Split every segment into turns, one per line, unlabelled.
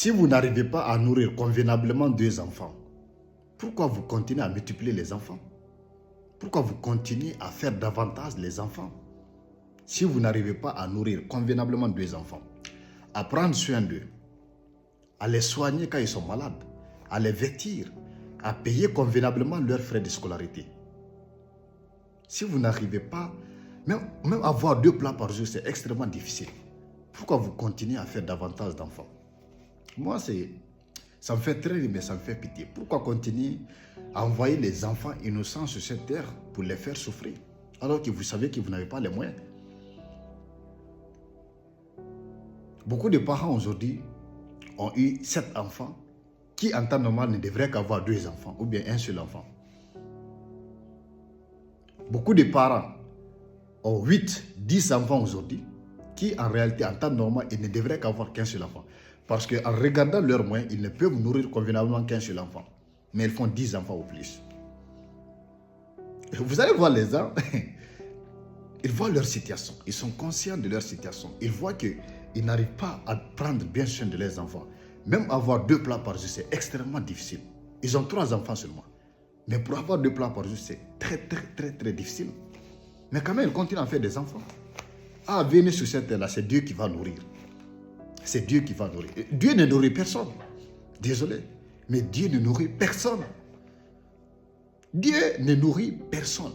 Si vous n'arrivez pas à nourrir convenablement 2 enfants, pourquoi vous continuez à multiplier les enfants? Pourquoi vous continuez à faire davantage les enfants? Si vous n'arrivez pas à nourrir convenablement 2 enfants, à prendre soin d'eux, à les soigner quand ils sont malades, à les vêtir, à payer convenablement leurs frais de scolarité. Si vous n'arrivez pas, même avoir 2 plats par jour, c'est extrêmement difficile. Pourquoi vous continuez à faire davantage d'enfants? Moi, ça me fait très rire, mais ça me fait pitié. Pourquoi continuer à envoyer les enfants innocents sur cette terre pour les faire souffrir, alors que vous savez que vous n'avez pas les moyens? Beaucoup de parents aujourd'hui ont eu 7 enfants qui, en temps normal, ne devraient qu'avoir 2 enfants ou bien un seul enfant. Beaucoup de parents ont 8, 10 enfants aujourd'hui qui, en réalité, en temps normal, ils ne devraient qu'avoir qu'un seul enfant. Parce qu'en regardant leurs moyens, ils ne peuvent nourrir convenablement qu'un seul enfant. Mais ils font 10 enfants ou plus. Vous allez voir les gens, ils voient leur situation. Ils sont conscients de leur situation. Ils voient qu'ils n'arrivent pas à prendre bien soin de leurs enfants. Même avoir 2 plats par jour, c'est extrêmement difficile. Ils ont 3 enfants seulement. Mais pour avoir 2 plats par jour, c'est très difficile. Mais quand même, ils continuent à faire des enfants. Ah, venez sur cette terre-là, c'est Dieu qui va nourrir. C'est Dieu qui va nourrir. Dieu ne nourrit personne. Désolé. Mais Dieu ne nourrit personne. Dieu ne nourrit personne.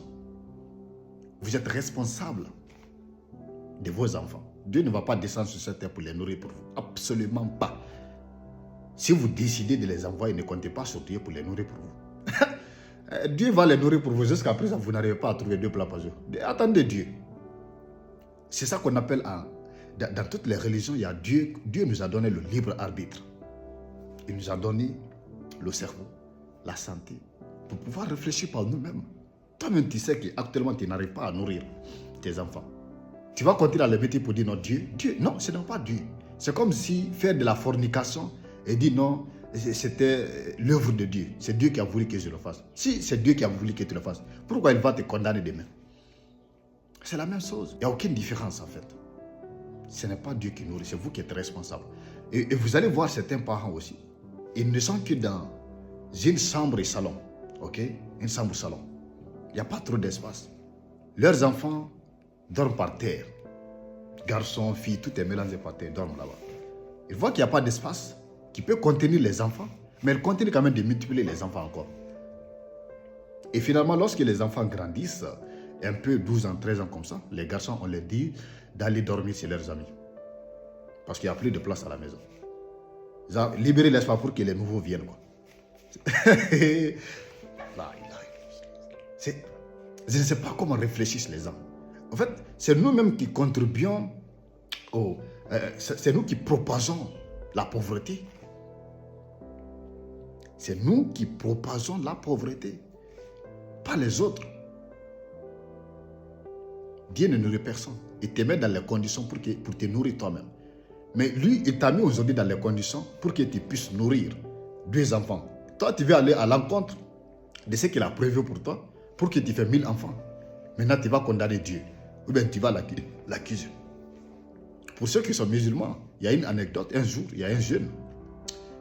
Vous êtes responsable de vos enfants. Dieu ne va pas descendre sur cette terre pour les nourrir pour vous. Absolument pas. Si vous décidez de les envoyer, ne comptez pas sur Dieu pour les nourrir pour vous. Dieu va les nourrir pour vous. Jusqu'à présent, vous n'arrivez pas à trouver 2 plats par jour. Attendez Dieu. C'est ça qu'on appelle dans toutes les religions, il y a Dieu. Dieu nous a donné le libre arbitre. Il nous a donné le cerveau, la santé, pour pouvoir réfléchir par nous-mêmes. Toi-même, tu sais qu'actuellement, tu n'arrives pas à nourrir tes enfants. Tu vas continuer à les mettre pour dire non, Dieu. Non, ce n'est pas Dieu. C'est comme si faire de la fornication et dire non, c'était l'œuvre de Dieu. C'est Dieu qui a voulu que je le fasse. Si c'est Dieu qui a voulu que tu le fasses, pourquoi il va te condamner demain? C'est la même chose. Il n'y a aucune différence en fait. Ce n'est pas Dieu qui nourrit, c'est vous qui êtes responsable. Et vous allez voir certains parents aussi. Ils ne sont que dans une chambre et salon. Ok? Une chambre et salon. Il n'y a pas trop d'espace. Leurs enfants dorment par terre. Garçons, filles, tout est mélangé par terre, dorment là-bas. Ils voient qu'il n'y a pas d'espace qui peut contenir les enfants, mais ils continuent quand même de multiplier les enfants encore. Et finalement, lorsque les enfants grandissent, un peu 12 ans, 13 ans comme ça, les garçons, on leur dit d'aller dormir chez leurs amis. Parce qu'il n'y a plus de place à la maison. Ils ont libéré l'espace pour que les nouveaux viennent. Quoi. Je ne sais pas comment réfléchissent les gens. En fait, c'est nous-mêmes qui contribuons, c'est nous qui propageons la pauvreté. C'est nous qui propageons la pauvreté, pas les autres. Dieu ne nourrit personne. Il te met dans les conditions pour te nourrir toi-même. Mais lui, il t'a mis aujourd'hui dans les conditions pour que tu puisses nourrir 2 enfants. Toi, tu veux aller à l'encontre de ce qu'il a prévu pour toi, pour que tu fasses 1000 enfants. Maintenant, tu vas condamner Dieu. Ou bien tu vas l'accuser. Pour ceux qui sont musulmans, il y a une anecdote. Un jour, il y a un jeune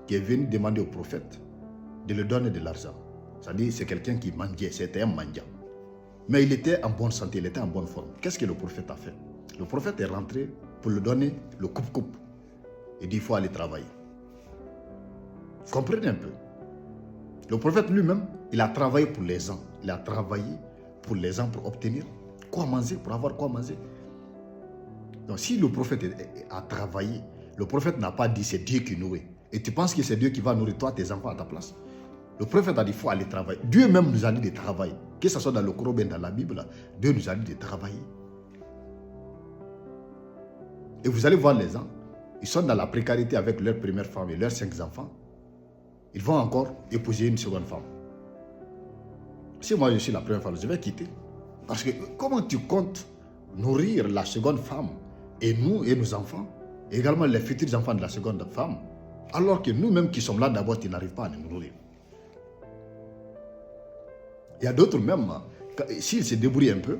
qui est venu demander au prophète de lui donner de l'argent. C'est-à-dire, c'est quelqu'un qui mendiait, c'était un mendiant. Mais il était en bonne santé, il était en bonne forme. Qu'est-ce que le prophète a fait? Le prophète est rentré pour lui donner le coupe-coupe. Il dit, il faut aller travailler. Comprenez un peu. Le prophète lui-même, il a travaillé pour les gens. Il a travaillé pour les gens pour obtenir quoi manger, pour avoir quoi manger. Donc si le prophète a travaillé, le prophète n'a pas dit c'est Dieu qui nourrit. Et tu penses que c'est Dieu qui va nourrir toi, tes enfants à ta place? Le prophète a dit il faut aller travailler. Dieu même nous a dit de travailler. Que ce soit dans le Coran ou dans la Bible, Dieu nous a dit de travailler. Et vous allez voir les gens, ils sont dans la précarité avec leur première femme et leurs 5 enfants. Ils vont encore épouser une seconde femme. Si moi je suis la première femme, je vais quitter. Parce que comment tu comptes nourrir la seconde femme et nous et nos enfants, et également les futurs enfants de la seconde femme, alors que nous-mêmes qui sommes là d'abord, tu n'arrives pas à nous nourrir. Il y a d'autres même, s'ils se débrouillent un peu,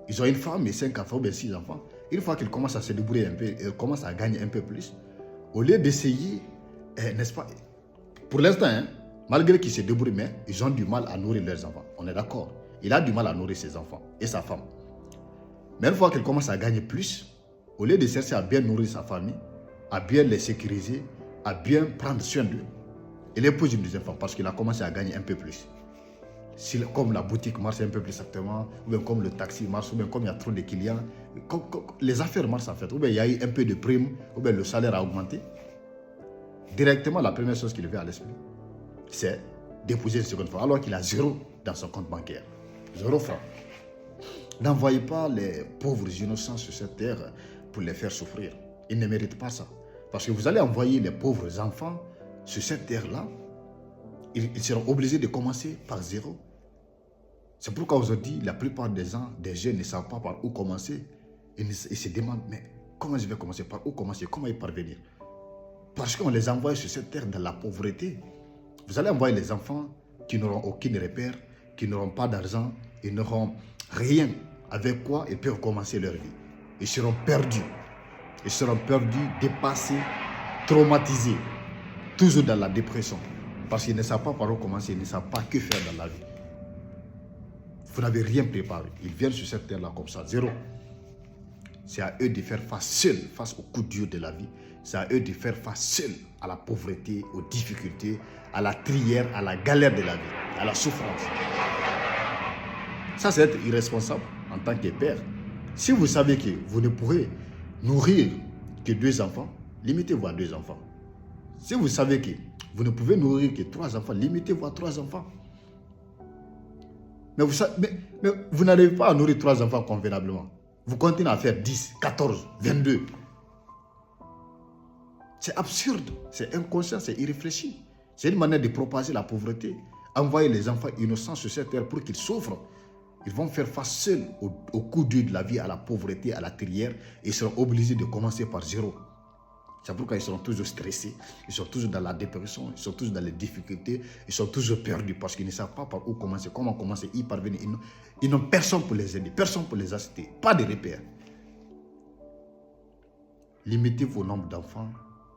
ils ont une femme et 5 enfants ou 6 enfants. Une fois qu'ils commencent à se débrouiller un peu, ils commencent à gagner un peu plus, au lieu d'essayer, n'est-ce pas, pour l'instant, hein, malgré qu'ils se débrouillent, mais ils ont du mal à nourrir leurs enfants. On est d'accord. Il a du mal à nourrir ses enfants et sa femme. Mais une fois qu'il commence à gagner plus, au lieu de chercher à bien nourrir sa famille, à bien les sécuriser, à bien prendre soin d'eux, il épouse une deuxième femme parce qu'il a commencé à gagner un peu plus. Si, comme la boutique marche un peu plus exactement, ou bien comme le taxi marche, ou bien comme il y a trop de clients, les affaires marchent en fait, ou bien il y a eu un peu de prime, ou bien le salaire a augmenté, directement la première chose qui lui vient à l'esprit, c'est d'épouser une seconde femme, alors qu'il a 0 dans son compte bancaire. 0 franc. N'envoyez pas les pauvres innocents sur cette terre pour les faire souffrir. Ils ne méritent pas ça. Parce que vous allez envoyer les pauvres enfants sur cette terre-là, ils seront obligés de commencer par 0. C'est pourquoi aujourd'hui, la plupart des jeunes ne savent pas par où commencer. Ils se demandent, mais comment je vais commencer? Par où commencer? Comment y parvenir? Parce qu'on les envoie sur cette terre dans la pauvreté. Vous allez envoyer les enfants qui n'auront aucun repère, qui n'auront pas d'argent, ils n'auront rien avec quoi ils peuvent commencer leur vie. Ils seront perdus. Ils seront perdus, dépassés, traumatisés, toujours dans la dépression. Parce qu'ils ne savent pas par où commencer, ils ne savent pas que faire dans la vie. Vous n'avez rien préparé. Ils viennent sur cette terre-là comme ça, 0. C'est à eux de faire face seuls, face aux coups durs de la vie. C'est à eux de faire face seuls à la pauvreté, aux difficultés, à la trière, à la galère de la vie, à la souffrance. Ça, c'est être irresponsable en tant que père. Si vous savez que vous ne pourrez nourrir que 2 enfants, limitez-vous à 2 enfants. Si vous savez que vous ne pouvez nourrir que 3 enfants, limitez-vous à 3 enfants. Mais vous n'arrivez pas à nourrir 3 enfants convenablement. Vous continuez à faire 10, 14, 22. C'est absurde, c'est inconscient, c'est irréfléchi. C'est une manière de propager la pauvreté. Envoyer les enfants innocents sur cette terre pour qu'ils souffrent. Ils vont faire face seuls au coup dur de la vie, à la pauvreté, à la trière. Et ils seront obligés de commencer par 0. C'est pourquoi ils seront toujours stressés, ils sont toujours dans la dépression, ils sont toujours dans les difficultés, ils sont toujours perdus parce qu'ils ne savent pas par où commencer, comment commencer, y parvenir. Ils n'ont personne pour les aider, personne pour les assister, pas de repères. Limitez vos nombres d'enfants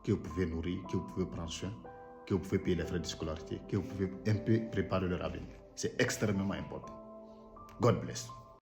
que vous pouvez nourrir, que vous pouvez prendre soin, que vous pouvez payer les frais de scolarité, que vous pouvez un peu préparer leur avenir. C'est extrêmement important. God bless.